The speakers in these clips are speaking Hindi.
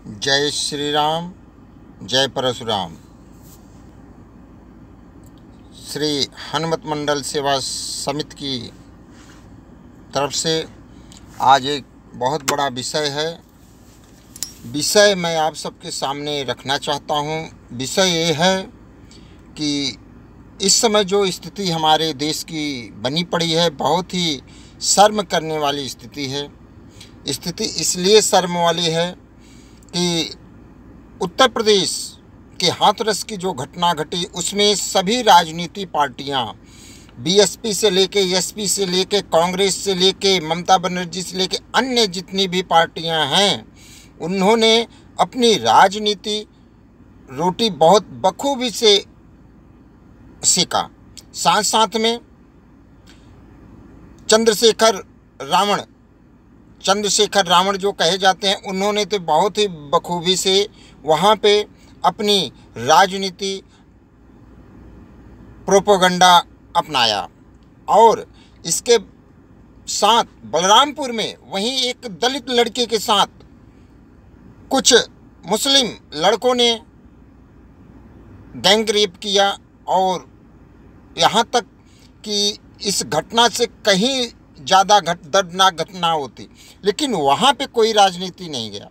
जय श्री राम, जय परशुराम। श्री हनुमत मंडल सेवा समिति की तरफ से आज एक बहुत बड़ा विषय मैं आप सबके सामने रखना चाहता हूँ। विषय ये है कि इस समय जो स्थिति हमारे देश की बनी पड़ी है, बहुत ही शर्म करने वाली स्थिति है। स्थिति इसलिए शर्म वाली है कि उत्तर प्रदेश के हाथरस की जो घटना घटी, उसमें सभी राजनीति पार्टियां, बीएसपी से लेके एसपी से लेके कांग्रेस से लेके ममता बनर्जी से लेके अन्य जितनी भी पार्टियां हैं, उन्होंने अपनी राजनीति रोटी बहुत बखूबी से सेका। साथ साथ में चंद्रशेखर रावण जो कहे जाते हैं, उन्होंने तो बहुत ही बखूबी से वहाँ पे अपनी राजनीति प्रोपेगेंडा अपनाया। और इसके साथ बलरामपुर में वहीं एक दलित लड़के के साथ कुछ मुस्लिम लड़कों ने गैंग रेप किया, और यहाँ तक कि इस घटना से कहीं ज़्यादा दर्दनाक घटना होती, लेकिन वहाँ पे कोई राजनीति नहीं गया,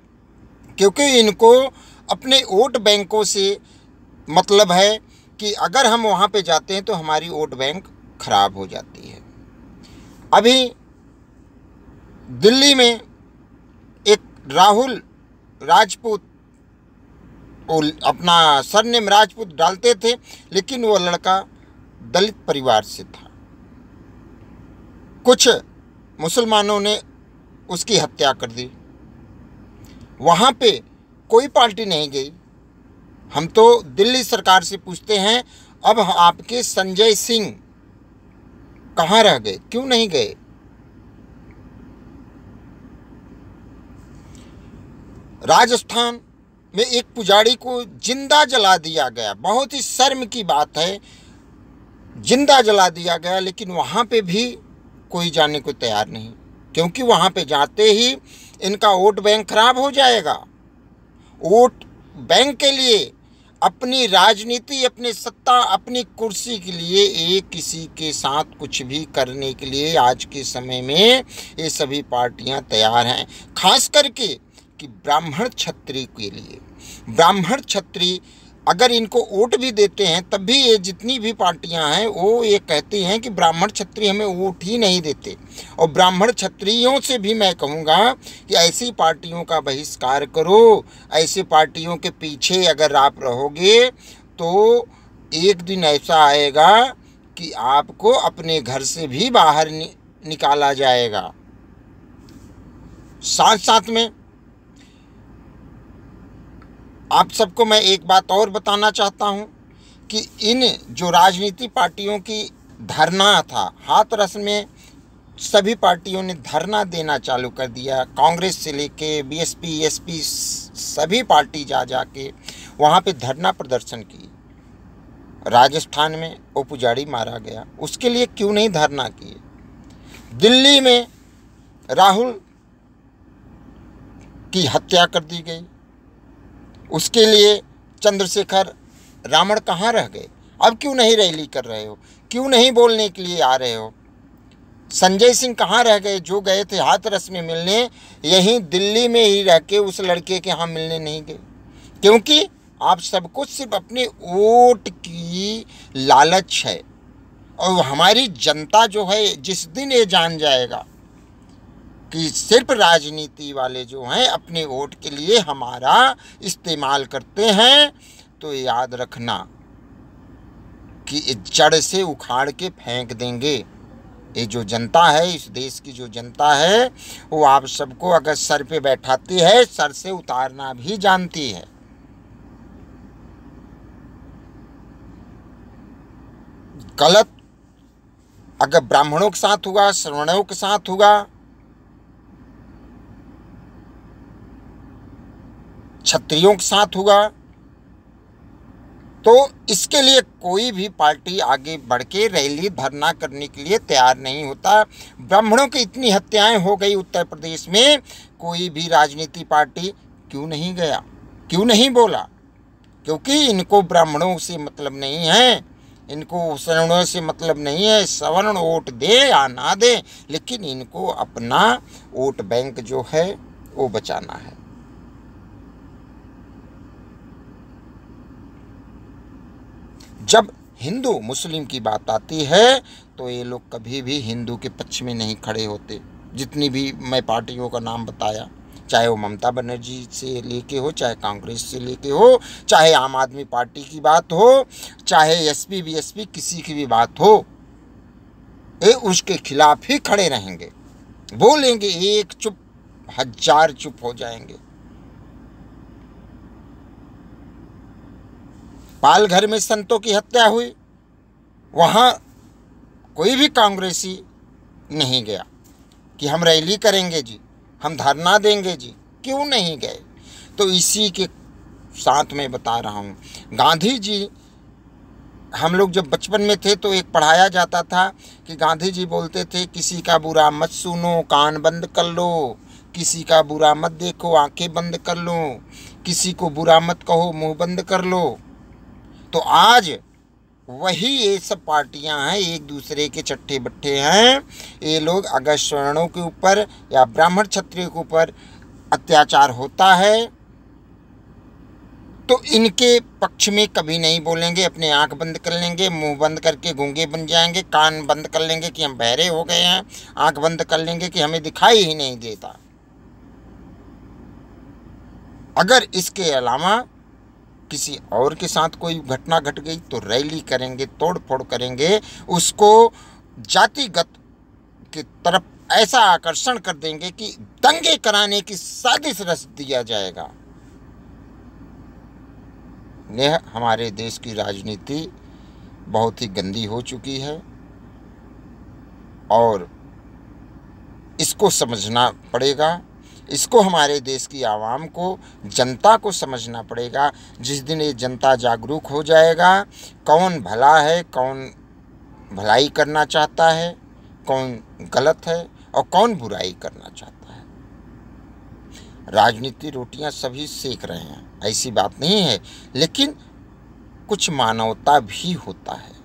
क्योंकि इनको अपने वोट बैंकों से मतलब है कि अगर हम वहाँ पे जाते हैं तो हमारी वोट बैंक खराब हो जाती है। अभी दिल्ली में एक राहुल राजपूत, वो अपना सरनेम राजपूत डालते थे, लेकिन वो लड़का दलित परिवार से था। कुछ मुसलमानों ने उसकी हत्या कर दी। वहाँ पे कोई पार्टी नहीं गई। हम तो दिल्ली सरकार से पूछते हैं, अब आपके संजय सिंह कहाँ रह गए, क्यों नहीं गए? राजस्थान में एक पुजारी को जिंदा जला दिया गया। बहुत ही शर्म की बात है, जिंदा जला दिया गया, लेकिन वहाँ पे भी कोई जाने को तैयार नहीं, क्योंकि वहाँ पे जाते ही इनका वोट बैंक खराब हो जाएगा। वोट बैंक के लिए, अपनी राजनीति, अपनी सत्ता, अपनी कुर्सी के लिए एक किसी के साथ कुछ भी करने के लिए आज के समय में ये सभी पार्टियां तैयार हैं। खास करके कि ब्राह्मण क्षत्रिय के लिए, ब्राह्मण क्षत्रिय अगर इनको वोट भी देते हैं, तब भी ये जितनी भी पार्टियां हैं वो ये कहती हैं कि ब्राह्मण क्षत्रिय हमें वोट ही नहीं देते। और ब्राह्मण क्षत्रियों से भी मैं कहूँगा कि ऐसी पार्टियों का बहिष्कार करो। ऐसी पार्टियों के पीछे अगर आप रहोगे तो एक दिन ऐसा आएगा कि आपको अपने घर से भी बाहर निकाला जाएगा। साथ साथ में आप सबको मैं एक बात और बताना चाहता हूं कि इन जो राजनीति पार्टियों की धरना था, हाथरस में सभी पार्टियों ने धरना देना चालू कर दिया। कांग्रेस से लेके बीएसपी एसपी सभी पार्टी जा के वहां पे धरना प्रदर्शन की। राजस्थान में वो पुजारी मारा गया, उसके लिए क्यों नहीं धरना किए? दिल्ली में राहुल की हत्या कर दी गई, उसके लिए चंद्रशेखर रावण कहाँ रह गए? अब क्यों नहीं रैली कर रहे हो, क्यों नहीं बोलने के लिए आ रहे हो? संजय सिंह कहाँ रह गए, जो गए थे हाथरस में मिलने, यहीं दिल्ली में ही रह के उस लड़के के यहाँ मिलने नहीं गए? क्योंकि आप सबको सिर्फ अपने वोट की लालच है। और हमारी जनता जो है, जिस दिन ये जान जाएगा कि सिर्फ राजनीति वाले जो हैं अपने वोट के लिए हमारा इस्तेमाल करते हैं, तो याद रखना कि जड़ से उखाड़ के फेंक देंगे। ये जो जनता है, इस देश की जो जनता है, वो आप सबको अगर सर पे बैठाती है, सर से उतारना भी जानती है। गलत अगर ब्राह्मणों के साथ हुआ, श्रमणों के साथ हुआ, क्षत्रियों के साथ हुआ, तो इसके लिए कोई भी पार्टी आगे बढ़ के रैली धरना करने के लिए तैयार नहीं होता। ब्राह्मणों की इतनी हत्याएं हो गई उत्तर प्रदेश में, कोई भी राजनीति पार्टी क्यों नहीं गया, क्यों नहीं बोला? क्योंकि इनको ब्राह्मणों से मतलब नहीं है, इनको सवर्णों से मतलब नहीं है। सवर्ण वोट दे या ना दे, लेकिन इनको अपना वोट बैंक जो है वो बचाना है। जब हिंदू मुस्लिम की बात आती है तो ये लोग कभी भी हिंदू के पक्ष में नहीं खड़े होते। जितनी भी मैं पार्टियों का नाम बताया, चाहे वो ममता बनर्जी से लेके हो, चाहे कांग्रेस से लेके हो, चाहे आम आदमी पार्टी की बात हो, चाहे एसपी बीएसपी किसी की भी बात हो, ये उसके खिलाफ ही खड़े रहेंगे। बोलेंगे एक चुप, हजार चुप हो जाएंगे। पालघर में संतों की हत्या हुई, वहां कोई भी कांग्रेसी नहीं गया कि हम रैली करेंगे जी, हम धरना देंगे जी, क्यों नहीं गए? तो इसी के साथ मैं बता रहा हूँ, गांधी जी, हम लोग जब बचपन में थे तो एक पढ़ाया जाता था कि गांधी जी बोलते थे, किसी का बुरा मत सुनो, कान बंद कर लो, किसी का बुरा मत देखो, आंखें बंद कर लो, किसी को बुरा मत कहो, मुंह बंद कर लो। तो आज वही ये सब पार्टियां हैं, एक दूसरे के चट्टे बट्टे हैं। ये लोग अगर सवर्णों के ऊपर या ब्राह्मण क्षत्रियों के ऊपर अत्याचार होता है तो इनके पक्ष में कभी नहीं बोलेंगे, अपने आंख बंद कर लेंगे, मुंह बंद करके गूंगे बन जाएंगे, कान बंद कर लेंगे कि हम बहरे हो गए हैं, आंख बंद कर लेंगे कि हमें दिखाई ही नहीं देता। अगर इसके अलावा किसी और के साथ कोई घटना घट गई तो रैली करेंगे, तोड़ फोड़ करेंगे, उसको जातिगत की तरफ ऐसा आकर्षण कर देंगे कि दंगे कराने की साजिश रच दिया जाएगा। यह हमारे देश की राजनीति बहुत ही गंदी हो चुकी है और इसको समझना पड़ेगा। इसको हमारे देश की आवाम को, जनता को समझना पड़ेगा। जिस दिन ये जनता जागरूक हो जाएगा, कौन भला है, कौन भलाई करना चाहता है, कौन गलत है और कौन बुराई करना चाहता है। राजनीति रोटियां सभी सेक रहे हैं, ऐसी बात नहीं है, लेकिन कुछ मानवता भी होता है।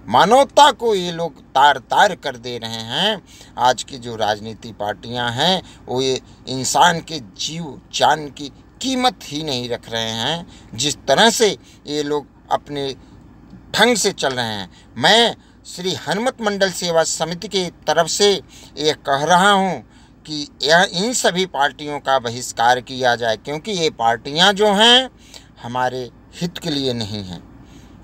मानवता को ये लोग तार तार कर दे रहे हैं। आज की जो राजनीति पार्टियां हैं वो ये इंसान के जीव जान की कीमत ही नहीं रख रहे हैं। जिस तरह से ये लोग अपने ढंग से चल रहे हैं, मैं श्री हनुमत मंडल सेवा समिति की तरफ से ये कह रहा हूँ कि इन सभी पार्टियों का बहिष्कार किया जाए, क्योंकि ये पार्टियां जो हैं हमारे हित के लिए नहीं हैं,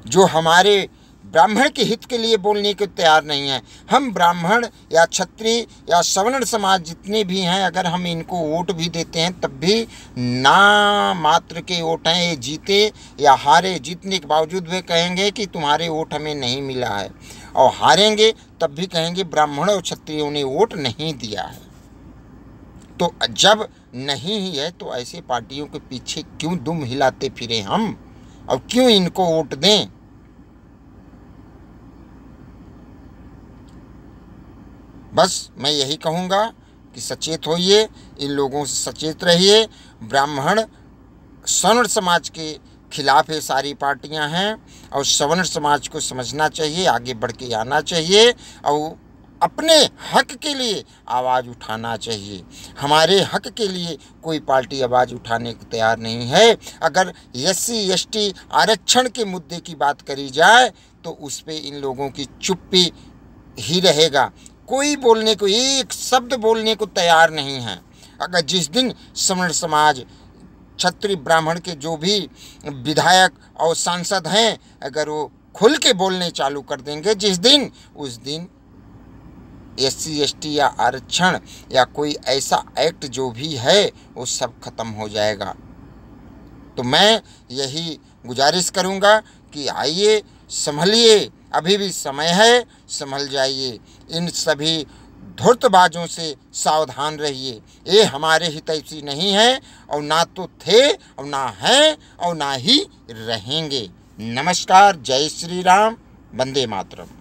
जो हमारे ब्राह्मण के हित के लिए बोलने को तैयार नहीं है। हम ब्राह्मण या क्षत्रिय या सवर्ण समाज जितने भी हैं, अगर हम इनको वोट भी देते हैं तब भी ना मात्र के वोट हैं। ये जीते या हारे, जीतने के बावजूद वे कहेंगे कि तुम्हारे वोट हमें नहीं मिला है, और हारेंगे तब भी कहेंगे ब्राह्मण और क्षत्रियों ने वोट नहीं दिया है। तो जब नहीं ही है तो ऐसे पार्टियों के पीछे क्यों दुम हिलाते फिरे हम, और क्यों इनको वोट दें? बस मैं यही कहूँगा कि सचेत होइए, इन लोगों से सचेत रहिए। ब्राह्मण सवर्ण समाज के खिलाफ ये सारी पार्टियां हैं और सवर्ण समाज को समझना चाहिए, आगे बढ़ के आना चाहिए और अपने हक के लिए आवाज़ उठाना चाहिए। हमारे हक के लिए कोई पार्टी आवाज़ उठाने को तैयार नहीं है। अगर SC ST आरक्षण के मुद्दे की बात करी जाए तो उस पे इन लोगों की चुप्पी ही रहेगा। कोई बोलने को, एक शब्द बोलने को तैयार नहीं है। अगर जिस दिन सवर्ण समाज, क्षत्रिय, ब्राह्मण के जो भी विधायक और सांसद हैं, अगर वो खुल के बोलने चालू कर देंगे जिस दिन, उस दिन SC ST या आरक्षण या कोई ऐसा एक्ट जो भी है वो सब खत्म हो जाएगा। तो मैं यही गुजारिश करूँगा कि आइए, संभलिए, अभी भी समय है, संभल जाइए। इन सभी धूर्तबाजों से सावधान रहिए। ये हमारे हितैषी नहीं है और ना तो थे और ना हैं और ना ही रहेंगे। नमस्कार, जय श्री राम, वंदे मातरम।